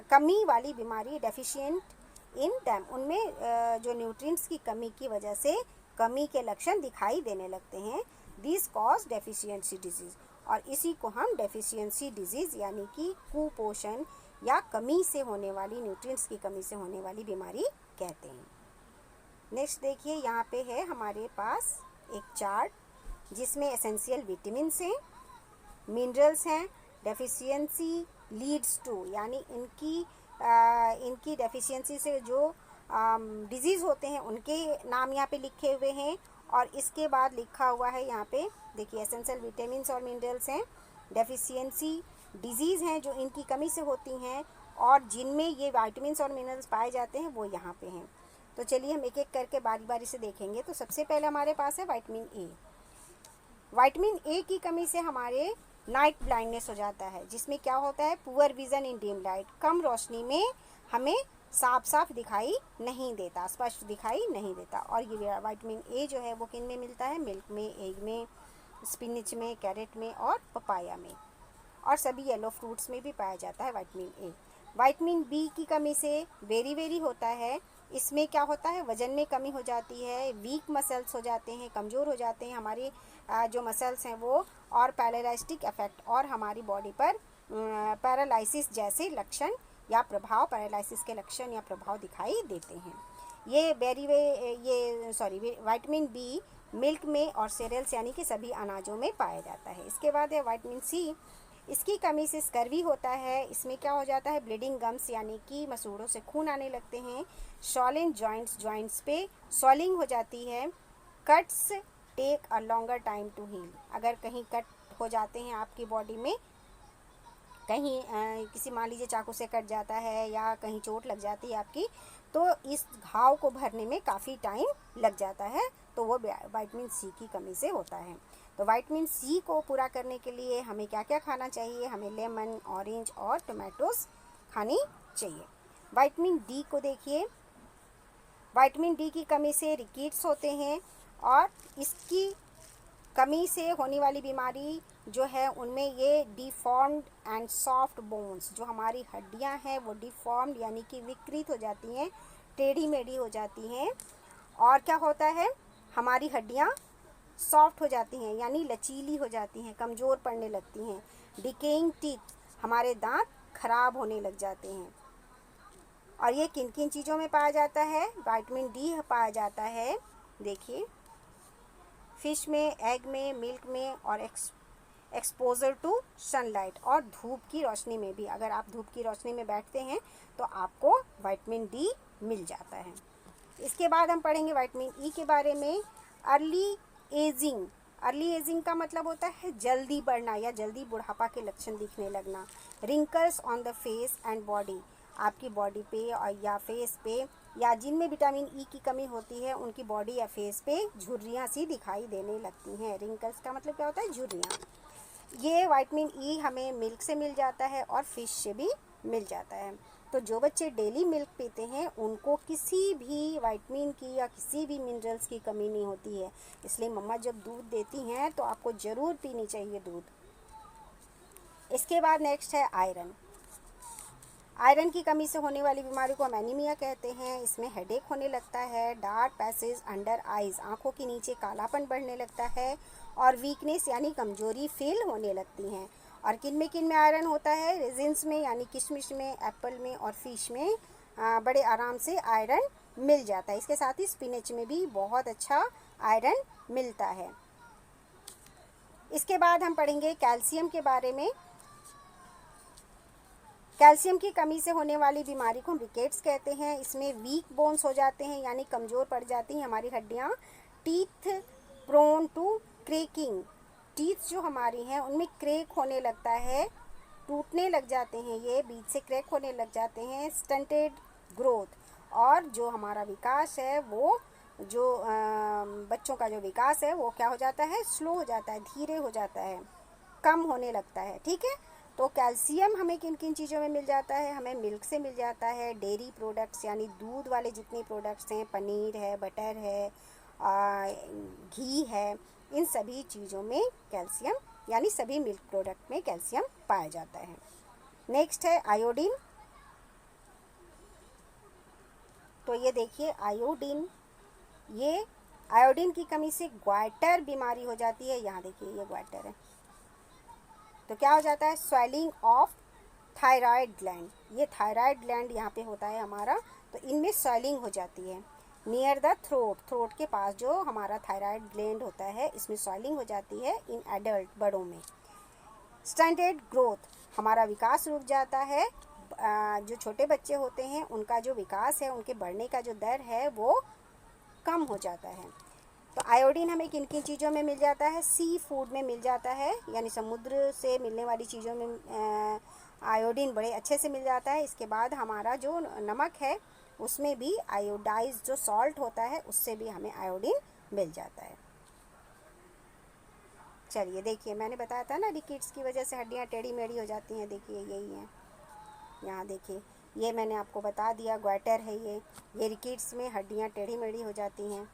कमी वाली बीमारी, डेफिशिएंट इन दैम, उनमें जो न्यूट्रिएंट्स की कमी की वजह से कमी के लक्षण दिखाई देने लगते हैं। दिस कॉज डेफिशिएंसी डिजीज़, और इसी को हम डेफिशिएंसी डिजीज़ यानी कि कुपोषण या कमी से होने वाली, न्यूट्रिएंट्स की कमी से होने वाली बीमारी कहते हैं। नेक्स्ट देखिए, यहाँ पे है हमारे पास एक चार्ट जिसमें एसेंशियल विटामिन्स हैं, मिनरल्स हैं। डेफिशिएंसी लीड्स टू, यानी इनकी डेफिशिएंसी से जो डिजीज़ होते हैं उनके नाम यहाँ पे लिखे हुए हैं, और इसके बाद लिखा हुआ है यहाँ पे देखिए एसेंशियल विटामिन्स और मिनरल्स हैं। डेफिशिएंसी डिजीज़ हैं जो इनकी कमी से होती हैं, और जिनमें ये विटामिन्स और मिनरल्स पाए जाते हैं वो यहाँ पे हैं। तो चलिए हम एक एक करके बारी बारी से देखेंगे। तो सबसे पहले हमारे पास है विटामिन ए। विटामिन ए की कमी से हमारे नाइट ब्लाइंडनेस हो जाता है, जिसमें क्या होता है, पुअर विज़न इन डीम लाइट, कम रोशनी में हमें साफ साफ दिखाई नहीं देता, स्पष्ट दिखाई नहीं देता। और ये विटामिन ए जो है वो किन में मिलता है, मिल्क में, एग में, स्पिनच में, कैरेट में और पपाया में, और सभी येलो फ्रूट्स में भी पाया जाता है विटामिन ए। विटामिन बी की कमी से बेरी होता है, इसमें क्या होता है, वज़न में कमी हो जाती है, वीक मसल्स हो जाते हैं, कमज़ोर हो जाते हैं हमारे जो मसल्स हैं वो, और पैरालिटिक इफेक्ट, और हमारी बॉडी पर पैरालिसिस जैसे लक्षण या प्रभाव, पैरालिसिस के लक्षण या प्रभाव दिखाई देते हैं। ये विटामिन बी मिल्क में और सीरियल्स यानी कि सभी अनाजों में पाया जाता है। इसके बाद है विटामिन सी, इसकी कमी से स्कर्वी होता है, इसमें क्या हो जाता है, ब्लीडिंग गम्स यानी कि मसूड़ों से खून आने लगते हैं, स्वॉलन जॉइंट्स पे स्वॉलिंग हो जाती है, cuts take a longer time to heal, अगर कहीं कट हो जाते हैं आपकी बॉडी में, कहीं किसी मान लीजिए चाकू से कट जाता है या कहीं चोट लग जाती है आपकी, तो इस घाव को भरने में काफ़ी टाइम लग जाता है, तो वो विटामिन सी की कमी से होता है। तो विटामिन सी को पूरा करने के लिए हमें क्या क्या खाना चाहिए, हमें लेमन, ऑरेंज और टोमेटोज़ खानी चाहिए। विटामिन डी को देखिए, विटामिन डी की कमी से रिकेट्स होते हैं, और इसकी कमी से होने वाली बीमारी जो है उनमें ये डिफॉर्म्ड एंड सॉफ्ट बोन्स, जो हमारी हड्डियां हैं वो डिफॉर्म्ड यानी कि विकृत हो जाती हैं, टेढ़ी मेढ़ी हो जाती हैं, और क्या होता है, हमारी हड्डियां सॉफ्ट हो जाती हैं यानी लचीली हो जाती हैं, कमज़ोर पड़ने लगती हैं। डिकेइंग टीथ, हमारे दांत खराब होने लग जाते हैं। और ये किन किन चीज़ों में पाया जाता है, विटामिन डी पाया जाता है, देखिए फिश में, एग में, मिल्क में, और एक्सपोजर टू सनलाइट, और धूप की रोशनी में भी, अगर आप धूप की रोशनी में बैठते हैं तो आपको विटामिन डी मिल जाता है। इसके बाद हम पढ़ेंगे विटामिन ई के बारे में। अर्ली एजिंग का मतलब होता है जल्दी बढ़ना या जल्दी बुढ़ापा के लक्षण दिखने लगना। Wrinkles on the face and body, आपकी बॉडी पे और या फेस पे, या जिनमें विटामिन ई की कमी होती है उनकी बॉडी या फेस पे झुर्रियाँ सी दिखाई देने लगती हैं। रिंकल्स का मतलब क्या होता है, झुर्रियाँ। ये विटामिन ई हमें मिल्क से मिल जाता है और फिश से भी मिल जाता है। तो जो बच्चे डेली मिल्क पीते हैं उनको किसी भी विटामिन की या किसी भी मिनरल्स की कमी नहीं होती है। इसलिए मम्मा जब दूध देती हैं तो आपको ज़रूर पीनी चाहिए दूध। इसके बाद नेक्स्ट है आयरन। आयरन की कमी से होने वाली बीमारी को हम एनीमिया कहते हैं। इसमें हेडेक होने लगता है, डार्क पैसेज अंडर आइज, आँखों के नीचे कालापन बढ़ने लगता है और वीकनेस यानी कमजोरी फील होने लगती हैं। और किन में आयरन होता है? रेजिन्स में यानी किशमिश में, एप्पल में और फिश में बड़े आराम से आयरन मिल जाता है। इसके साथ ही स्पिनच में भी बहुत अच्छा आयरन मिलता है। इसके बाद हम पढ़ेंगे कैल्शियम के बारे में। कैल्शियम की कमी से होने वाली बीमारी को हम रिकेट्स कहते हैं। इसमें वीक बोन्स हो जाते हैं यानी कमज़ोर पड़ जाती हैं हमारी हड्डियाँ। Teeth prone to cracking, teeth जो हमारी हैं उनमें क्रेक होने लगता है, टूटने लग जाते हैं, ये बीच से क्रैक होने लग जाते हैं। स्टंटेड ग्रोथ, और जो हमारा विकास है वो जो बच्चों का जो विकास है वो क्या हो जाता है? स्लो हो जाता है, धीरे हो जाता है, कम होने लगता है। ठीक है, तो कैल्शियम हमें किन किन चीज़ों में मिल जाता है? हमें मिल्क से मिल जाता है, डेयरी प्रोडक्ट्स यानी दूध वाले जितने प्रोडक्ट्स हैं, पनीर है, बटर है, घी है, इन सभी चीज़ों में कैल्शियम यानी सभी मिल्क प्रोडक्ट में कैल्शियम पाया जाता है। नेक्स्ट है आयोडीन। तो ये देखिए आयोडीन, ये आयोडीन की कमी से ग्वाइटर बीमारी हो जाती है। यहाँ देखिए ये ग्वाइटर है, तो क्या हो जाता है? स्वेलिंग ऑफ थायराइड ग्लैंड, ये थायराइड ग्लैंड यहाँ पे होता है हमारा, तो इनमें स्वेलिंग हो जाती है। नियर द थ्रोट, थ्रोट के पास जो हमारा थायराइड ग्लैंड होता है इसमें स्वेलिंग हो जाती है इन एडल्ट, बड़ों में। स्टंटेड ग्रोथ, हमारा विकास रुक जाता है। जो छोटे बच्चे होते हैं उनका जो विकास है, उनके बढ़ने का जो दर है वो कम हो जाता है। तो आयोडीन हमें किन किन चीज़ों में मिल जाता है? सी फूड में मिल जाता है, यानी समुद्र से मिलने वाली चीज़ों में आयोडीन बड़े अच्छे से मिल जाता है। इसके बाद हमारा जो नमक है उसमें भी आयोडाइज जो सॉल्ट होता है उससे भी हमें आयोडीन मिल जाता है। चलिए देखिए, मैंने बताया था ना रिकेट्स की वजह से हड्डियाँ टेढ़ी मेढ़ी हो जाती हैं। देखिए यही है, यहाँ देखिए ये मैंने आपको बता दिया, ग्वाइटर है ये रिकेट्स में हड्डियाँ टेढ़ी मेढ़ी हो जाती हैं।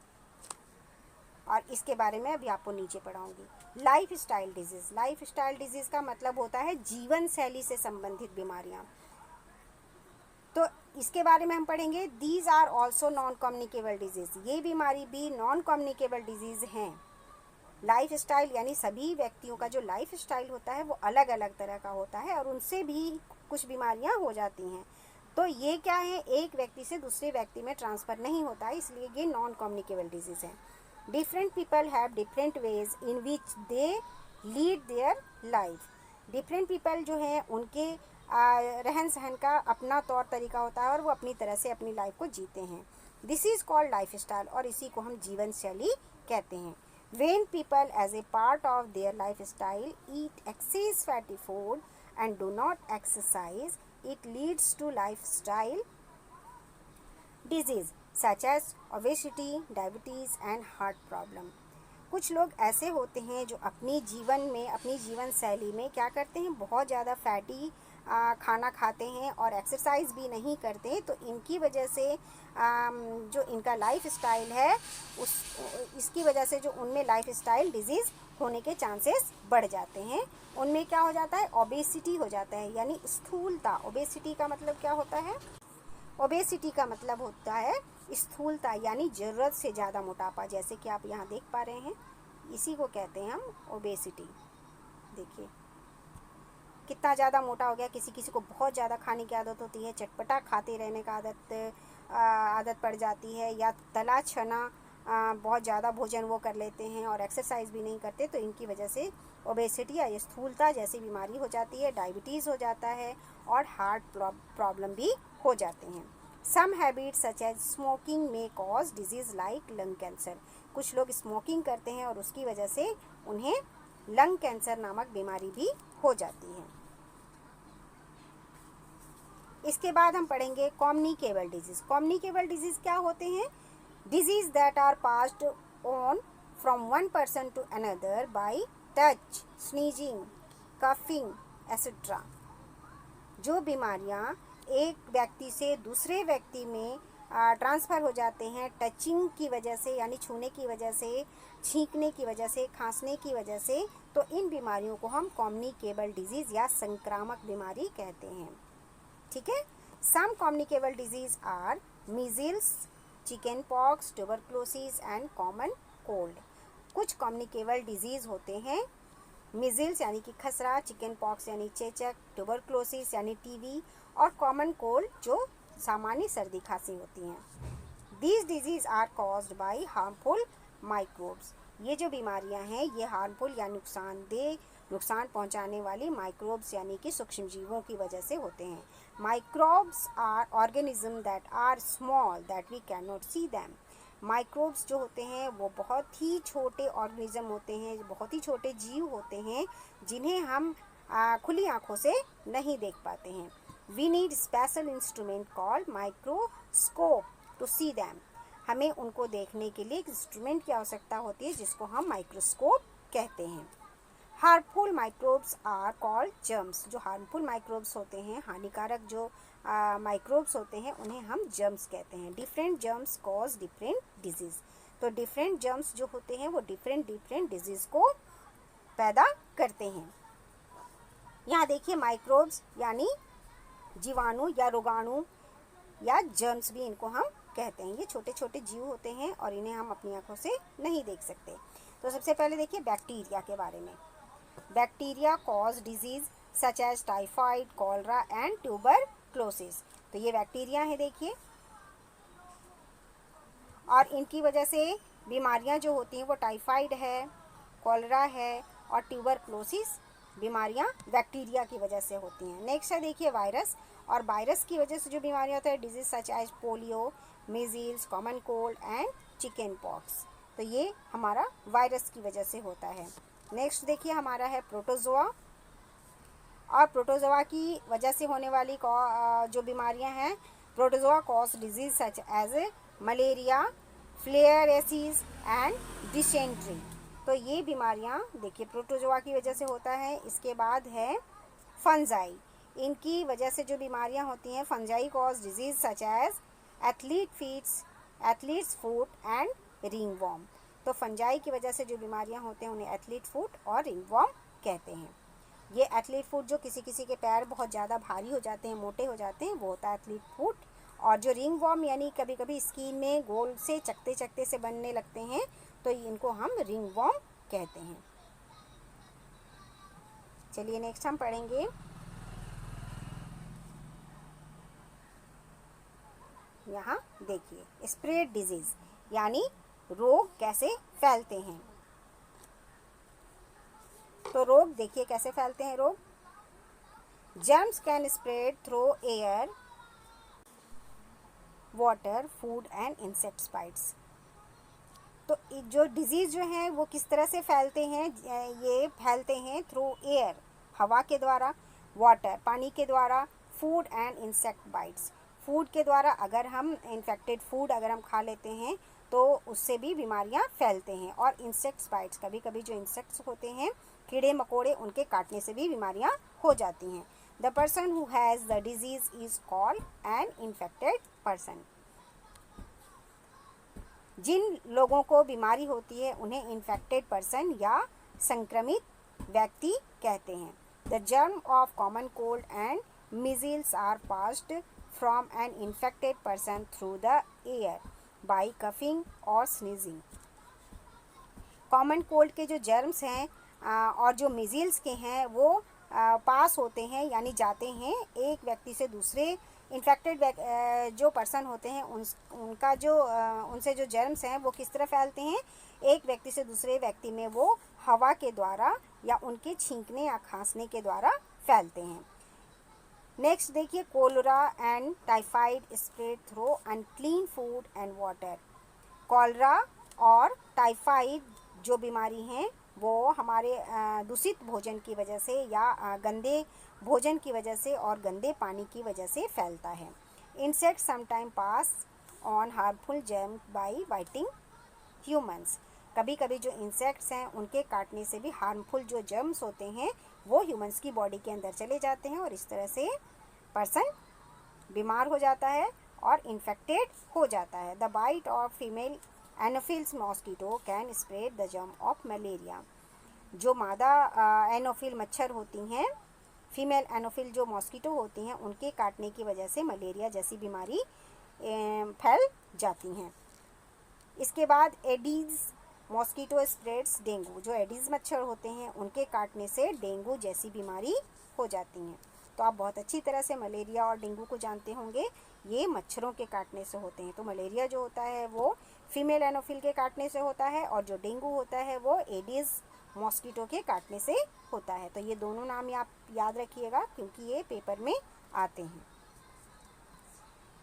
और इसके बारे में अभी आपको नीचे पढ़ाऊंगी। Lifestyle disease, lifestyle disease का मतलब होता है जीवन शैली से संबंधित बीमारियाँ। तो इसके बारे में हम पढ़ेंगे। These are also non communicable diseases, ये बीमारी भी नॉन कम्युनिकेबल डिजीज़ हैं। लाइफ स्टाइल यानी सभी व्यक्तियों का जो लाइफ स्टाइल होता है वो अलग अलग तरह का होता है और उनसे भी कुछ बीमारियां हो जाती हैं। तो ये क्या है? एक व्यक्ति से दूसरे व्यक्ति में ट्रांसफ़र नहीं होता है, इसलिए ये नॉन कम्युनिकेबल डिजीज़ है। Different people have different ways in which they lead their life. Different people जो हैं उनके रहन सहन का अपना तौर तरीका होता है और वो अपनी तरह से अपनी लाइफ को जीते हैं। This is called life style, और इसी को हम जीवन शैली कहते हैं। When people as a part of their lifestyle eat excess fatty food and do not exercise, it leads to lifestyle disease such as obesity, diabetes and heart problem. कुछ लोग ऐसे होते हैं जो अपनी जीवन में, अपनी जीवन शैली में क्या करते हैं? बहुत ज़्यादा फैटी खाना खाते हैं और एक्सरसाइज भी नहीं करते। तो इनकी वजह से जो इनका लाइफ स्टाइल है इसकी वजह से जो उनमें लाइफ स्टाइल डिजीज़ होने के चांसेस बढ़ जाते हैं। उनमें क्या हो जाता है? ओबेसिटी हो जाता है, यानी स्थूलता। ओबेसिटी का मतलब क्या होता है? ओबेसिटी का मतलब होता है स्थूलता, यानी ज़रूरत से ज़्यादा मोटापा। जैसे कि आप यहाँ देख पा रहे हैं, इसी को कहते हैं हम ओबेसिटी। देखिए कितना ज़्यादा मोटा हो गया। किसी किसी को बहुत ज़्यादा खाने की आदत होती है, चटपटा खाते रहने का आदत पड़ जाती है, या तला छना बहुत ज़्यादा भोजन वो कर लेते हैं और एक्सरसाइज भी नहीं करते। तो इनकी वजह से ओबेसिटी या स्थूलता जैसी बीमारी हो जाती है, डायबिटीज़ हो जाता है और हार्ट प्रॉब्लम भी हो जाते हैं। Some habits such as smoking may cause disease like lung cancer. कुछ लोग स्मोकिंग करते हैं और उसकी वजह से उन्हें लंग कैंसर नामक बीमारी भी हो जाती है। इसके बाद हम पढ़ेंगे कम्युनिकेबल डिजीज़। कम्युनिकेबल डिजीज़ क्या होते हैं? Diseases that are passed on from one person to another by touch, sneezing, coughing etcetera. जो बीमारियाँ एक व्यक्ति से दूसरे व्यक्ति में ट्रांसफ़र हो जाते हैं टचिंग की वजह से, यानी छूने की वजह से, छींकने की वजह से, खांसने की वजह से, तो इन बीमारियों को हम कम्युनिकेबल डिजीज़ या संक्रामक बीमारी कहते हैं। ठीक है। Some communicable disease are measles, chicken pox, tuberculosis and common cold. कुछ कम्युनिकेबल डिजीज़ होते हैं, मीज़ल्स यानी कि खसरा, चिकन पॉक्स यानी चेचक, ट्यूबरक्लोसिस यानी टीबी और कॉमन कोल्ड जो सामान्य सर्दी खांसी होती हैं। These diseases are caused by harmful microbes. ये जो बीमारियां हैं ये हार्मफुल या नुकसान पहुंचाने वाली माइक्रोब्स यानी कि सूक्ष्म जीवों की वजह से होते हैं। Microbes are organism that are small that we can not see them. Microbes जो होते हैं वो बहुत ही छोटे ऑर्गेनिज्म होते हैं, बहुत ही छोटे जीव होते हैं जिन्हें हम खुली आंखों से नहीं देख पाते हैं। We need special instrument called microscope to see them. हमें उनको देखने के लिए एक इंस्ट्रूमेंट की आवश्यकता होती है जिसको हम माइक्रोस्कोप कहते हैं। Harmful microbes are called germs. जो हार्मफुल माइक्रोब्स होते हैं, हानिकारक जो माइक्रोब्स होते हैं, उन्हें हम जर्म्स कहते हैं। Different germs cause different disease. तो डिफरेंट जर्म्स जो होते हैं वो डिफरेंट डिजीज़ को पैदा करते हैं। यहाँ देखिए माइक्रोब्स यानी जीवाणु या रोगाणु या जर्म्स भी इनको हम कहते हैं। ये छोटे छोटे जीव होते हैं और इन्हें हम अपनी आंखों से नहीं देख सकते। तो सबसे पहले देखिए बैक्टीरिया के बारे में। Bacteria cause diseases such as typhoid, cholera and tuberculosis. तो ये बैक्टीरिया है देखिए, और इनकी वजह से बीमारियां जो होती हैं वो टाइफाइड है, कॉलरा है और ट्यूबरक्लोसिस बीमारियां बैक्टीरिया की वजह से होती हैं। नेक्स्ट है देखिए वायरस, और वायरस की वजह से जो बीमारियां होती है diseases such as polio, measles, common cold and chicken pox. तो ये हमारा वायरस की वजह से होता है। नेक्स्ट देखिए हमारा है प्रोटोजोआ, और प्रोटोजोआ की वजह से होने वाली जो बीमारियां हैं, protozoa cause disease such as malaria, filariasis and dysentery. तो ये बीमारियां देखिए प्रोटोजोआ की वजह से होता है। इसके बाद है फंजाई। इनकी वजह से जो बीमारियां होती हैं, fungi cause disease such as athlete's foot and ringworm. तो फंजाई की वजह से जो बीमारियां होते हैं उन्हें एथलीट फूट और रिंगवॉर्म कहते हैं। ये एथलीट फूट जो किसी किसी के पैर बहुत ज़्यादा भारी हो जाते हैं, मोटे हो जाते हैं, वो होता है एथलीट फूट। और जो रिंगवॉर्म यानी कभी कभी स्किन में गोल से चकते चकते से बनने लगते हैं, तो इनको हम रिंगवॉर्म कहते हैं। चलिए नेक्स्ट हम पढ़ेंगे यहाँ देखिए स्प्रेड डिजीज यानी रोग कैसे फैलते हैं। तो रोग देखिए कैसे फैलते हैं रोग। Germs can spread through air, water, food and insect bytes. तो जो डिजीज़ जो है वो किस तरह से फैलते हैं, ये फैलते हैं थ्रू एयर, हवा के द्वारा, वाटर, पानी के द्वारा, food and insect bytes. Food के द्वारा, अगर हम इन्फेक्टेड फूड अगर हम खा लेते हैं तो उससे भी बीमारियां फैलते हैं। और इंसेक्ट्स बाइट्स, कभी कभी जो इंसेक्ट्स होते हैं, कीड़े मकोड़े, उनके काटने से भी बीमारियां हो जाती हैं। The person who has the disease is called an infected person. जिन लोगों को बीमारी होती है उन्हें इन्फेक्टेड पर्सन या संक्रमित व्यक्ति कहते हैं। The germ of common cold and measles are passed from an infected person through the air by coughing और स्नीजिंग। कॉमन कोल्ड के जो जर्म्स हैं और जो मीज़ल्स के हैं वो पास होते हैं यानी जाते हैं एक व्यक्ति से दूसरे इन्फेक्टेड जो पर्सन होते हैं उनका जो उनसे जो जर्म्स हैं वो किस तरह फैलते हैं, एक व्यक्ति से दूसरे व्यक्ति में वो हवा के द्वारा या उनके छींकने या खांसने के द्वारा फैलते हैं। नेक्स्ट देखिए cholera and typhoid spread through unclean food and water. Cholera और टाइफाइड जो बीमारी हैं वो हमारे दूषित भोजन की वजह से या गंदे भोजन की वजह से और गंदे पानी की वजह से फैलता है। Insect sometime pass on harmful germ by biting humans. कभी कभी जो इंसेक्ट्स हैं उनके काटने से भी हार्मफुल जो जर्म्स होते हैं वो ह्यूमंस की बॉडी के अंदर चले जाते हैं और इस तरह से पर्सन बीमार हो जाता है और इन्फेक्टेड हो जाता है। The bite of female anopheles mosquito can spread the germ of malaria. जो मादा एनोफिल मच्छर होती हैं, फीमेल एनोफिल जो मॉस्किटो होती हैं, उनके काटने की वजह से मलेरिया जैसी बीमारी फैल जाती हैं। इसके बाद एडीज़ मॉस्किटो स्प्रेड्स डेंगू। जो एडीज़ मच्छर होते हैं उनके काटने से डेंगू जैसी बीमारी हो जाती हैं। तो आप बहुत अच्छी तरह से मलेरिया और डेंगू को जानते होंगे, ये मच्छरों के काटने से होते हैं। तो मलेरिया जो होता है वो फीमेल एनोफिल के काटने से होता है और जो डेंगू होता है वो एडीज़ मॉस्किटो के काटने से होता है। तो ये दोनों नाम आप याद रखिएगा क्योंकि ये पेपर में आते हैं।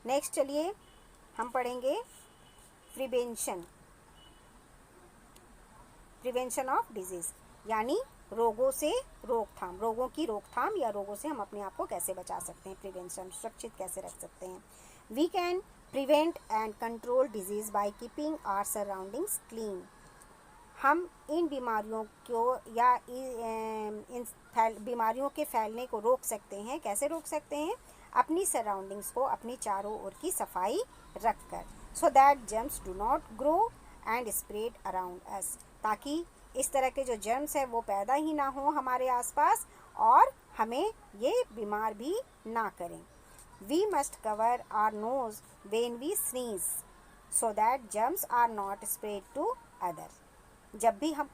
नेक्स्ट चलिए हम पढ़ेंगे प्रिवेंशन ऑफ डिजीज़, यानी रोगों से रोकथाम, रोगों की रोकथाम या रोगों से हम अपने आप को कैसे बचा सकते हैं, प्रिवेंशन सुरक्षित कैसे रख सकते हैं। We can prevent and control diseases by keeping our surroundings clean. हम इन बीमारियों को या इन बीमारियों के फैलने को रोक सकते हैं। कैसे रोक सकते हैं? अपनी सराउंडिंग्स को, अपनी चारों ओर की सफाई रखकर, सो that germs do not grow and spread around us, ताकि इस तरह के जो जर्म्स हैं वो पैदा ही ना हो हमारे आसपास और हमें ये बीमार भी ना करें। We must cover our nose when we sneeze so that germs are not spread to other. जब भी हम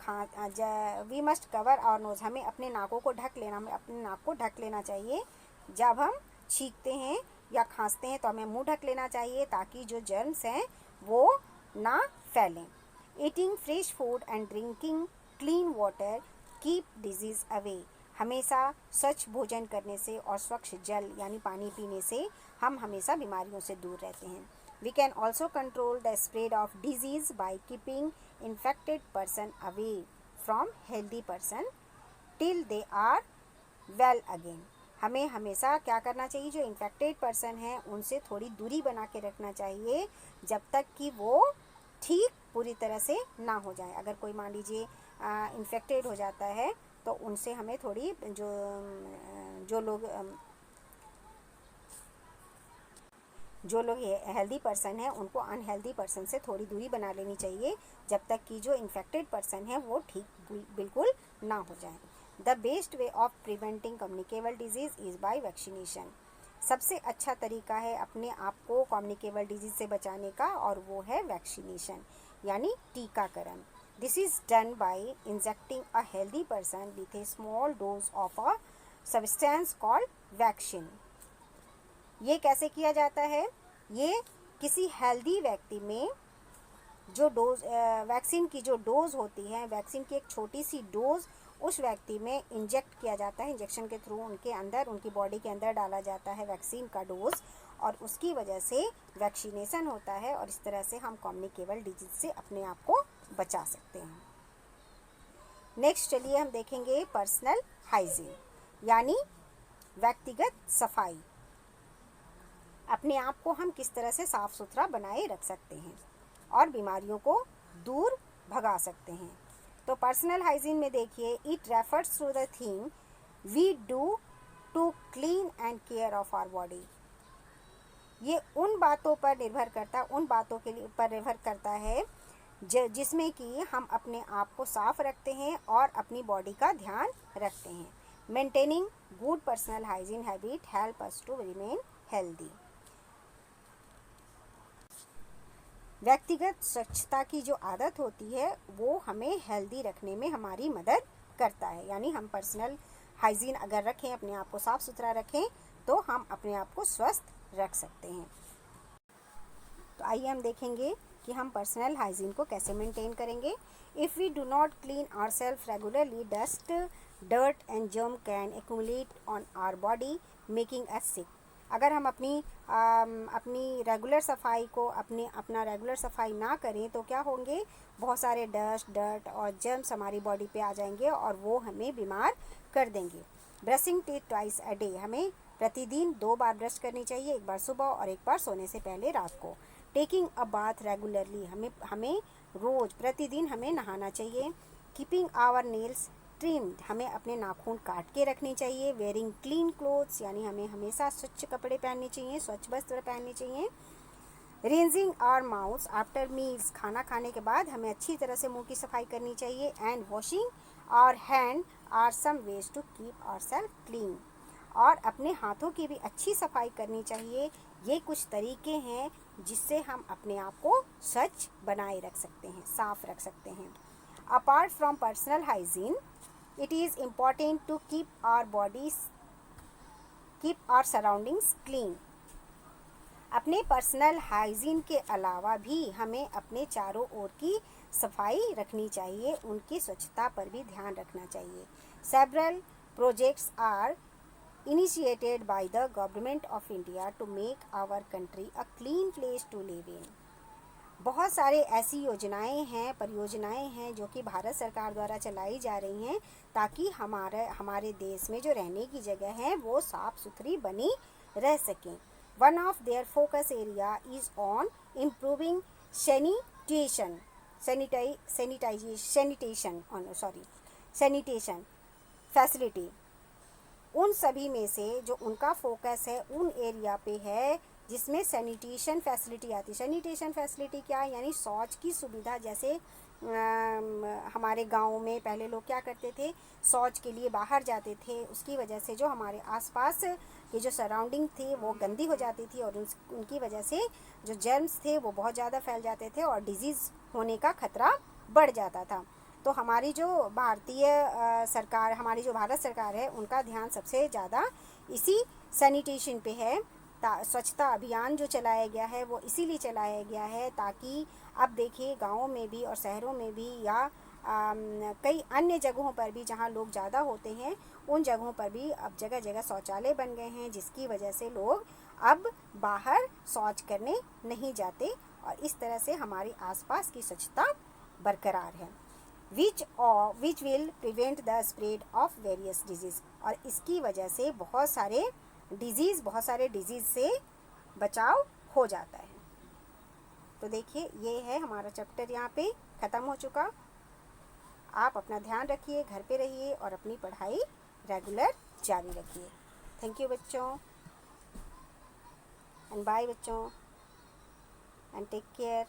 we must cover our nose, हमें अपने नाकों को ढक लेना, हमें अपने नाक को ढक लेना चाहिए। जब हम छींकते हैं या खांसते हैं तो हमें मुंह ढक लेना चाहिए ताकि जो जर्म्स हैं वो ना फैलें। Eating fresh food and drinking clean water keep disease away. हमेशा स्वच्छ भोजन करने से और स्वच्छ जल यानी पानी पीने से हम हमेशा बीमारियों से दूर रहते हैं। We can also control the spread of diseases by keeping infected person away from healthy person till they are well again. हमें हमेशा क्या करना चाहिए? जो इन्फेक्टेड पर्सन है उनसे थोड़ी दूरी बना के रखना चाहिए जब तक कि वो ठीक पूरी तरह से ना हो जाए। अगर कोई मान लीजिए इन्फेक्टेड हो जाता है तो उनसे हमें थोड़ी जो लोग हेल्दी पर्सन है उनको अनहेल्दी पर्सन से थोड़ी दूरी बना लेनी चाहिए जब तक कि जो इन्फेक्टेड पर्सन है वो ठीक बिल्कुल ना हो जाए। The best way of preventing communicable disease is by vaccination. सबसे अच्छा तरीका है अपने आप को कम्युनिकेबल डिजीज़ से बचाने का और वो है वैक्सीनेशन यानी टीकाकरण। This is done by injecting a healthy person with A small dose of a substance called vaccine. ये कैसे किया जाता है? ये किसी हेल्दी व्यक्ति में जो डोज वैक्सीन की जो डोज होती है, वैक्सीन की एक छोटी सी डोज उस व्यक्ति में इंजेक्ट किया जाता है। इंजेक्शन के थ्रू उनके अंदर, उनकी बॉडी के अंदर डाला जाता है वैक्सीन का डोज और उसकी वजह से वैक्सीनेशन होता है और इस तरह से हम कम्युनिकेबल डिजीज से अपने आप को बचा सकते हैं। नेक्स्ट चलिए हम देखेंगे पर्सनल हाइजीन यानी व्यक्तिगत सफाई। अपने आप को हम किस तरह से साफ़ सुथरा बनाए रख सकते हैं और बीमारियों को दूर भगा सकते हैं। तो पर्सनल हाइजीन में देखिए, it refers to the thing we do to clean and care of our body. ये उन बातों पर निर्भर करता है जिसमें कि हम अपने आप को साफ रखते हैं और अपनी बॉडी का ध्यान रखते हैं। Maintaining good personal hygiene habit help us to remain healthy. व्यक्तिगत स्वच्छता की जो आदत होती है वो हमें हेल्दी रखने में हमारी मदद करता है। यानी हम पर्सनल हाइजीन अगर रखें, अपने आप को साफ़ सुथरा रखें तो हम अपने आप को स्वस्थ रख सकते हैं। तो आइए हम देखेंगे कि हम पर्सनल हाइजीन को कैसे मेंटेन करेंगे। If we do not clean ourselves regularly, dust, dirt and germ can accumulate on our body making us sick. अगर हम अपनी रेगुलर सफाई को अपना रेगुलर सफाई ना करें तो क्या होंगे? बहुत सारे डस्ट, डर्ट और जर्म्स हमारी बॉडी पे आ जाएंगे और वो हमें बीमार कर देंगे। Brushing teeth twice a day, हमें प्रतिदिन 2 बार ब्रश करनी चाहिए, एक बार सुबह और एक बार सोने से पहले रात को। टेकिंग अ बाथ रेगुलरली, हमें रोज़ प्रतिदिन हमें नहाना चाहिए। कीपिंग आवर नेल्स ट्रिम्ड, हमें अपने नाखून काट के रखने चाहिए। वेयरिंग क्लीन क्लोथ्स, यानी हमें हमेशा स्वच्छ कपड़े पहनने चाहिए, स्वच्छ वस्त्र पहनने चाहिए। Rinsing our mouths after meals, खाना खाने के बाद हमें अच्छी तरह से मुंह की सफाई करनी चाहिए। And washing our hand are some ways to keep our self clean, और अपने हाथों की भी अच्छी सफाई करनी चाहिए। ये कुछ तरीके हैं जिससे हम अपने आप को स्वच्छ बनाए रख सकते हैं, साफ रख सकते हैं। Apart from personal hygiene, it is important to keep our surroundings clean. अपने पर्सनल हाइजीन के अलावा भी हमें अपने चारों ओर की सफाई रखनी चाहिए, उनकी स्वच्छता पर भी ध्यान रखना चाहिए। Several projects are initiated by the government of India to make our country a clean place to live in. बहुत सारे ऐसी योजनाएं हैं, परियोजनाएं हैं जो कि भारत सरकार द्वारा चलाई जा रही हैं ताकि हमारे देश में जो रहने की जगह है वो साफ सुथरी बनी रह सकें। One of their focus area is on improving sanitation facility. उन सभी में से जो उनका फोकस है उन एरिया पे है जिसमें सैनिटेशन फैसिलिटी आती है। सैनिटेशन फैसिलिटी क्या है, यानी शौच की सुविधा। जैसे हमारे गाँव में पहले लोग क्या करते थे, शौच के लिए बाहर जाते थे, उसकी वजह से जो हमारे आसपास की जो सराउंडिंग थी वो गंदी हो जाती थी और उनकी वजह से जो जर्म्स थे वो बहुत ज़्यादा फैल जाते थे और डिजीज़ होने का खतरा बढ़ जाता था। तो हमारी जो भारत सरकार है उनका ध्यान सबसे ज़्यादा इसी सैनिटेशन पे है। स्वच्छता अभियान जो चलाया गया है वो इसीलिए चलाया गया है ताकि अब देखिए गाँवों में भी और शहरों में भी या कई अन्य जगहों पर भी जहाँ लोग ज़्यादा होते हैं उन जगहों पर भी अब जगह जगह शौचालय बन गए हैं, जिसकी वजह से लोग अब बाहर शौच करने नहीं जाते और इस तरह से हमारे आसपास की स्वच्छता बरकरार है। which will prevent the spread of various disease, और इसकी वजह से बहुत सारे डिजीज़ से बचाव हो जाता है। तो देखिए ये है हमारा चैप्टर यहाँ पे ख़त्म हो चुका। आप अपना ध्यान रखिए, घर पे रहिए और अपनी पढ़ाई रेगुलर जारी रखिए। थैंक यू बच्चों, एंड बाय बच्चों, एंड टेक केयर।